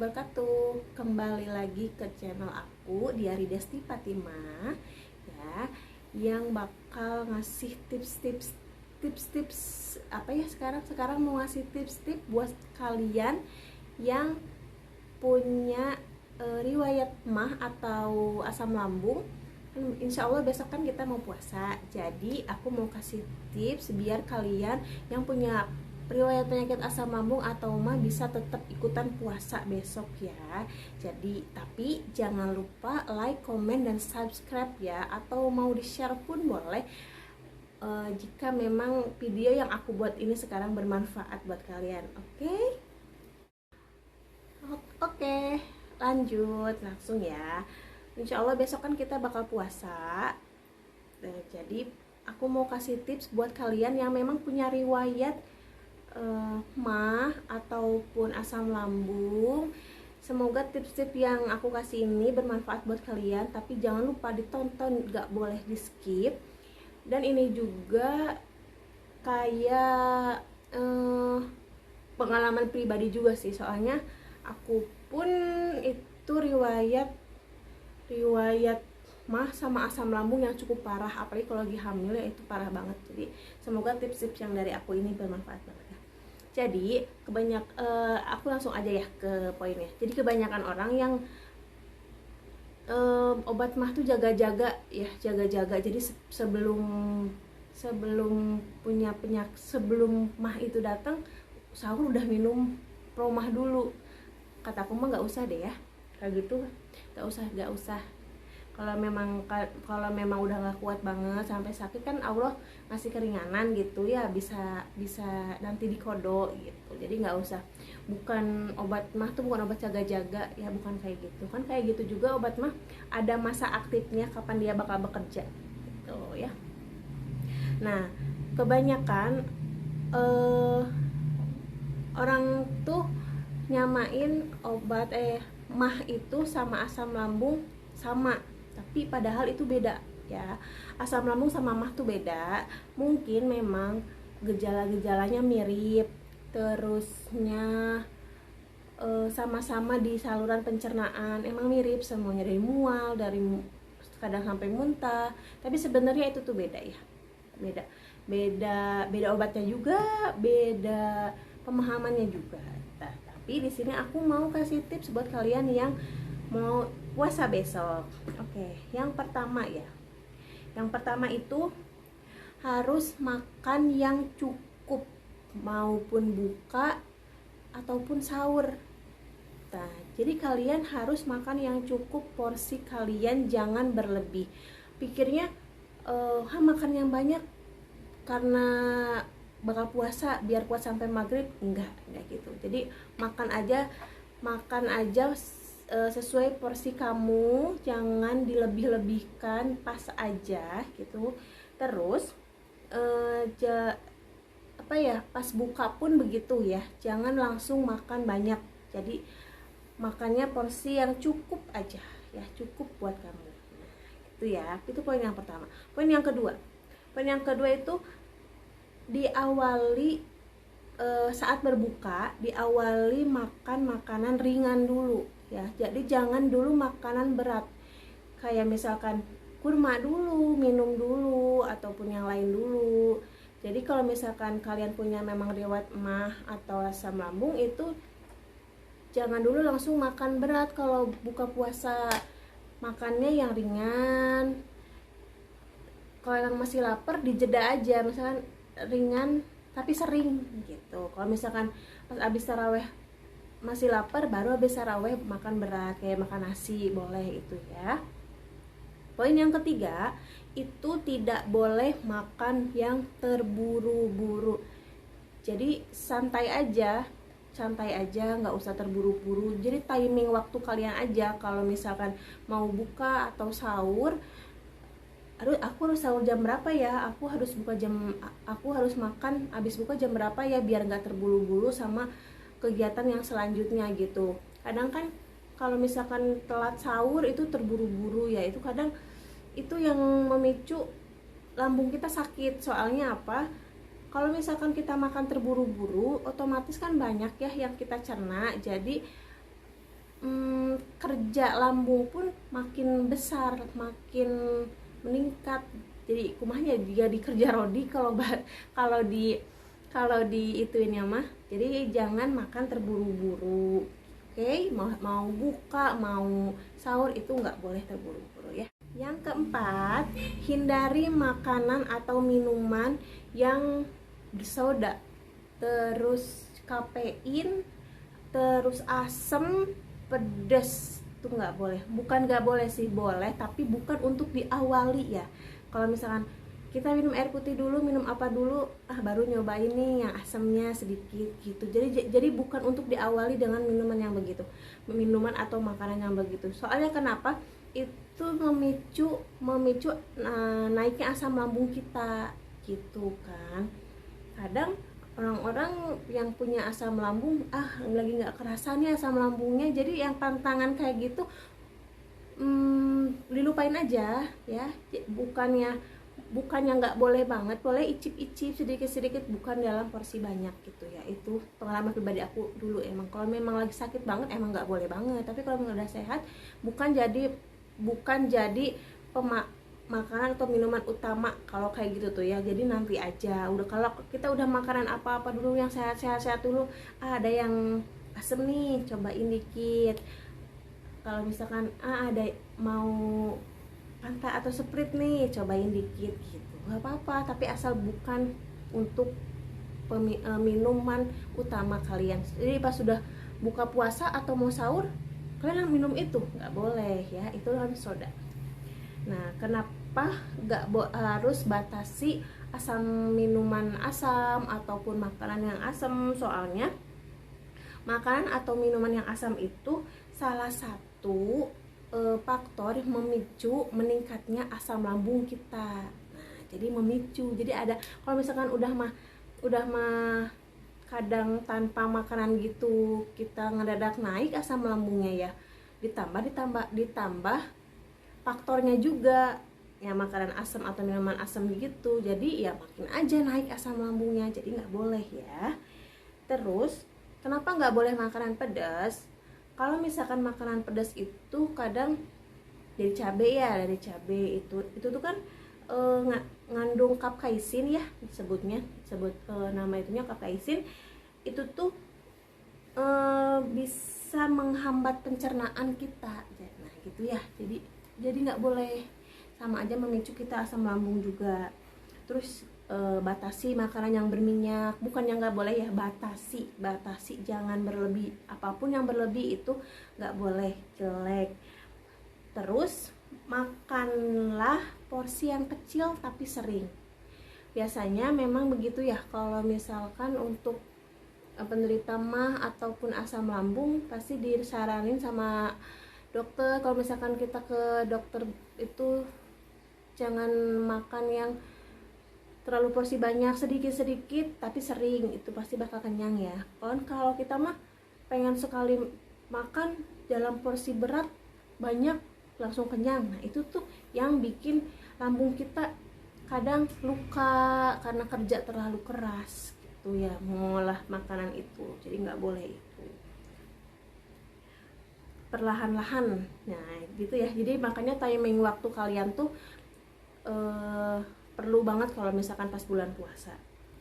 wabarakatuh. Kembali lagi ke channel aku, Diari Desti Fatimah, ya, yang bakal ngasih tips-tips apa ya, sekarang mau ngasih tips-tips buat kalian yang punya riwayat mah atau asam lambung. Insya Allah besok kan kita mau puasa, jadi aku mau kasih tips biar kalian yang punya riwayat penyakit asam lambung atau mah bisa tetap ikutan puasa besok ya. Jadi tapi jangan lupa like, comment, dan subscribe ya, atau mau di share pun boleh jika memang video yang aku buat ini sekarang bermanfaat buat kalian. Oke, lanjut langsung ya. Insya Allah besok kan kita bakal puasa. Jadi aku mau kasih tips buat kalian yang memang punya riwayat mah ataupun asam lambung. Semoga tips-tips yang aku kasih ini bermanfaat buat kalian, tapi jangan lupa ditonton, gak boleh di skip. Dan ini juga kayak pengalaman pribadi juga sih, soalnya aku pun itu riwayat mah sama asam lambung yang cukup parah, apalagi kalau lagi hamil ya, itu parah banget. Jadi semoga tips-tips yang dari aku ini bermanfaat banget ya. Jadi aku langsung aja ya ke poinnya. Jadi kebanyakan orang yang obat mah tuh jaga-jaga ya, jaga-jaga. Jadi sebelum punya penyakit, sebelum mah itu datang, sahur udah minum promah dulu. Kata aku mah nggak usah deh ya, kayak gitu, nggak usah. Kalau memang udah nggak kuat banget sampai sakit, kan Allah ngasih keringanan gitu ya, bisa nanti dikodok gitu. Jadi nggak usah. Bukan obat mah tuh bukan obat jaga-jaga ya, bukan kayak gitu. Kan kayak gitu juga obat mah ada masa aktifnya kapan dia bakal bekerja gitu ya. Nah, kebanyakan orang tuh nyamain obat mah itu sama asam lambung sama, tapi padahal itu beda ya. Asam lambung sama mah tuh beda. Mungkin memang gejala-gejalanya mirip, terusnya sama-sama di saluran pencernaan, emang mirip semuanya, dari mual, dari kadang sampai muntah, tapi sebenarnya itu tuh beda ya. Beda obatnya juga, beda pemahamannya juga. Nah, tapi di sini aku mau kasih tips buat kalian yang mau puasa besok. Yang pertama ya. Yang pertama itu harus makan yang cukup, maupun buka ataupun sahur. Nah, jadi kalian harus makan yang cukup, porsi kalian jangan berlebih. Pikirnya makan yang banyak karena bakal puasa biar kuat sampai maghrib, enggak gitu. Jadi makan aja sesuai porsi kamu, jangan dilebih-lebihkan, pas aja gitu. Terus pas buka pun begitu ya, jangan langsung makan banyak. Jadi makannya porsi yang cukup aja ya, cukup buat kamu. Nah, itu ya, itu poin yang pertama. Poin yang kedua itu diawali saat berbuka, diawali makan makanan ringan dulu ya. Jadi jangan dulu makanan berat, kayak misalkan kurma dulu, minum dulu, ataupun yang lain dulu. Jadi kalau misalkan kalian punya memang riwayat mah atau asam lambung, itu jangan dulu langsung makan berat. Kalau buka puasa, makannya yang ringan. Kalau yang masih lapar, dijeda aja, misalkan ringan tapi sering gitu. Kalau misalkan pas abis taraweh masih lapar, baru habis taraweh makan berat, kayak makan nasi, boleh itu ya. Poin yang ketiga itu tidak boleh makan yang terburu-buru. Jadi santai aja, nggak usah terburu-buru. Jadi timing waktu kalian aja. Kalau misalkan mau buka atau sahur, aku harus sahur jam berapa ya, aku harus makan abis buka jam berapa ya, biar nggak terburu-buru sama kegiatan yang selanjutnya gitu. Kadang kan kalau misalkan telat sahur itu terburu-buru ya, itu kadang itu yang memicu lambung kita sakit. Soalnya apa, kalau misalkan kita makan terburu-buru, otomatis kan banyak ya yang kita cerna. Jadi kerja lambung pun makin besar, makin meningkat. Jadi kumahnya dia dikerja rodi kalau di kalau di ituinnya mah. Jadi jangan makan terburu-buru. Oke, mau buka, mau sahur itu nggak boleh terburu-buru ya. Yang keempat, hindari makanan atau minuman yang bersoda, terus kafein, terus asam, pedas, itu nggak boleh. Bukan nggak boleh sih, boleh, tapi bukan untuk diawali ya. Kalau misalkan kita minum air putih dulu, minum apa dulu, baru nyobain nih yang asamnya sedikit gitu. Jadi bukan untuk diawali dengan minuman yang begitu, minuman atau makanan yang begitu. Soalnya kenapa? Itu memicu naiknya asam lambung kita gitu kan. Kadang orang-orang yang punya asam lambung lagi nggak kerasa nih asam lambungnya, jadi yang pantangan kayak gitu dilupain aja ya. Bukannya nggak boleh banget, boleh icip-icip sedikit-sedikit, bukan dalam porsi banyak gitu ya. Itu pengalaman pribadi aku dulu. Emang kalau memang lagi sakit banget emang nggak boleh banget, tapi kalau memang udah sehat bukan jadi makanan atau minuman utama kalau kayak gitu tuh ya. Jadi nanti aja, udah kalau kita udah makanan apa-apa dulu yang sehat-sehat dulu, ada yang asem nih, cobain dikit. Kalau misalkan ada mau Fanta atau Sprite nih, cobain dikit gitu, nggak apa-apa, tapi asal bukan untuk minuman utama kalian. Jadi pas sudah buka puasa atau mau sahur, kalian minum itu nggak boleh ya, itu kan soda. Nah, kenapa harus batasi minuman asam ataupun makanan yang asam? Soalnya makanan atau minuman yang asam itu salah satu faktor memicu meningkatnya asam lambung kita. Nah, jadi memicu. Jadi ada, kalau misalkan udah mah kadang tanpa makanan gitu kita ngedadak naik asam lambungnya ya. Ditambah faktornya juga ya, makanan asam atau minuman asam gitu. Jadi ya makin aja naik asam lambungnya. Jadi nggak boleh ya. Terus kenapa nggak boleh makanan pedas? Kalau misalkan makanan pedas itu kadang dari cabai itu tuh kan ngandung kapsaisin ya, sebut nama itunya kapsaisin. Itu tuh bisa menghambat pencernaan kita. Nah gitu ya, jadi nggak boleh, sama aja memicu kita asam lambung juga. Terus batasi makanan yang berminyak, bukan yang nggak boleh ya, batasi, jangan berlebih. Apapun yang berlebih itu nggak boleh, jelek. Terus makanlah porsi yang kecil tapi sering. Biasanya memang begitu ya, kalau misalkan untuk penderita MAH ataupun asam lambung pasti disaranin sama dokter, kalau misalkan kita ke dokter itu jangan makan yang terlalu porsi banyak, sedikit-sedikit tapi sering, itu pasti bakal kenyang ya. Kalau kita mah pengen sekali makan dalam porsi berat banyak langsung kenyang. Nah itu tuh yang bikin lambung kita kadang luka karena kerja terlalu keras gitu ya, mengolah makanan itu. Jadi nggak boleh itu, perlahan-lahan. Nah gitu ya, jadi makanya timing waktu kalian tuh perlu banget kalau misalkan pas bulan puasa.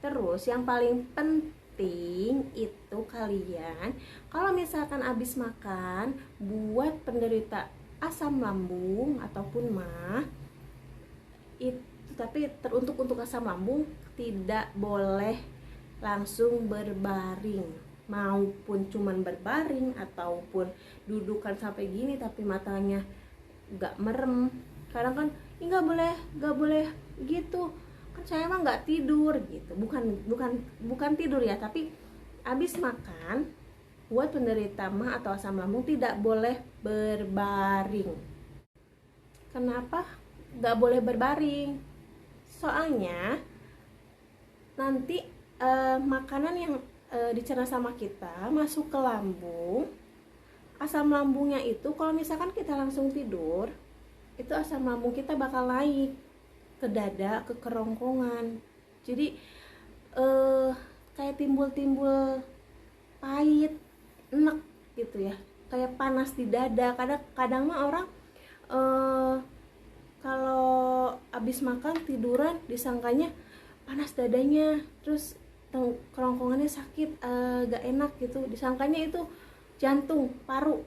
Terus yang paling penting itu kalian kalau misalkan habis makan, buat penderita asam lambung ataupun MAH itu, tapi untuk asam lambung tidak boleh langsung berbaring, maupun cuman berbaring ataupun dudukan sampai gini tapi matanya nggak merem. Kadang kan nggak boleh gitu kan, saya mah nggak tidur gitu. Bukan tidur ya, tapi habis makan, buat penderita MAH atau asam lambung tidak boleh berbaring. Kenapa nggak boleh berbaring? Soalnya nanti makanan yang dicerna sama kita masuk ke lambung, asam lambungnya itu kalau misalkan kita langsung tidur, itu asam lambung kita bakal naik ke dada, ke kerongkongan. Jadi kayak timbul pahit, enek gitu ya. kayak panas di dada. Kadang mah orang eh, kalau abis makan tiduran disangkanya panas dadanya, terus kerongkongannya sakit, gak enak gitu, disangkanya itu jantung, paru,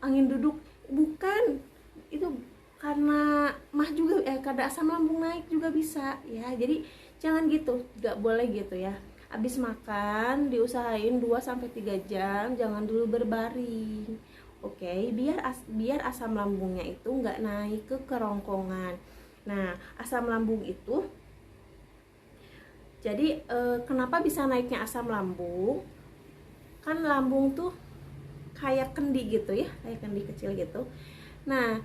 angin duduk. Bukan, itu karena mah juga, karena asam lambung naik juga bisa ya. Jadi jangan gitu, gak boleh gitu ya. Abis makan diusahain 2-3 jam, jangan dulu berbaring. Oke, biar asam lambungnya itu nggak naik ke kerongkongan. Nah, asam lambung itu jadi kenapa bisa naiknya asam lambung? Kan lambung tuh kayak kendi gitu ya, kayak kendi kecil gitu. Nah,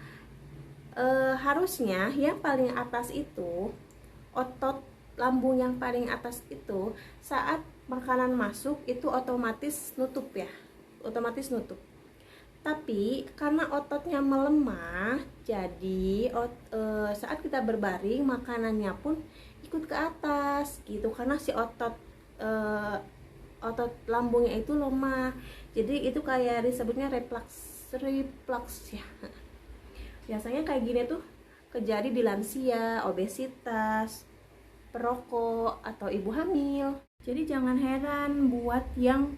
harusnya yang paling atas itu, otot lambung yang paling atas itu saat makanan masuk itu otomatis nutup ya, otomatis nutup. Tapi karena ototnya melemah, jadi saat kita berbaring makanannya pun ikut ke atas gitu, karena si otot lambungnya itu lemah. Jadi itu kayak disebutnya reflux ya. Biasanya kayak gini tuh terjadi di lansia, obesitas, perokok, atau ibu hamil. Jadi jangan heran buat yang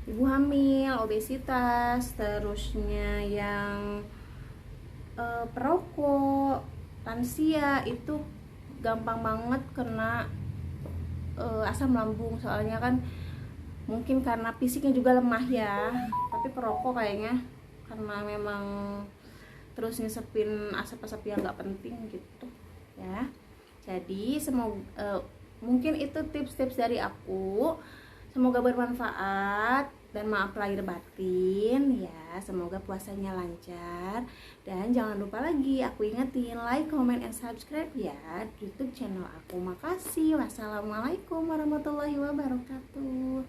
ibu hamil, obesitas, terusnya yang perokok, lansia, itu gampang banget kena asam lambung. Soalnya kan mungkin karena fisiknya juga lemah ya, tapi perokok kayaknya karena memang terus ngisepin asap-asap yang gak penting gitu ya. Jadi semoga mungkin itu tips-tips dari aku, semoga bermanfaat. Dan maaf lahir batin ya, semoga puasanya lancar. Dan jangan lupa lagi aku ingetin, like, comment, and subscribe ya YouTube channel aku. Makasih. Wassalamualaikum warahmatullahi wabarakatuh.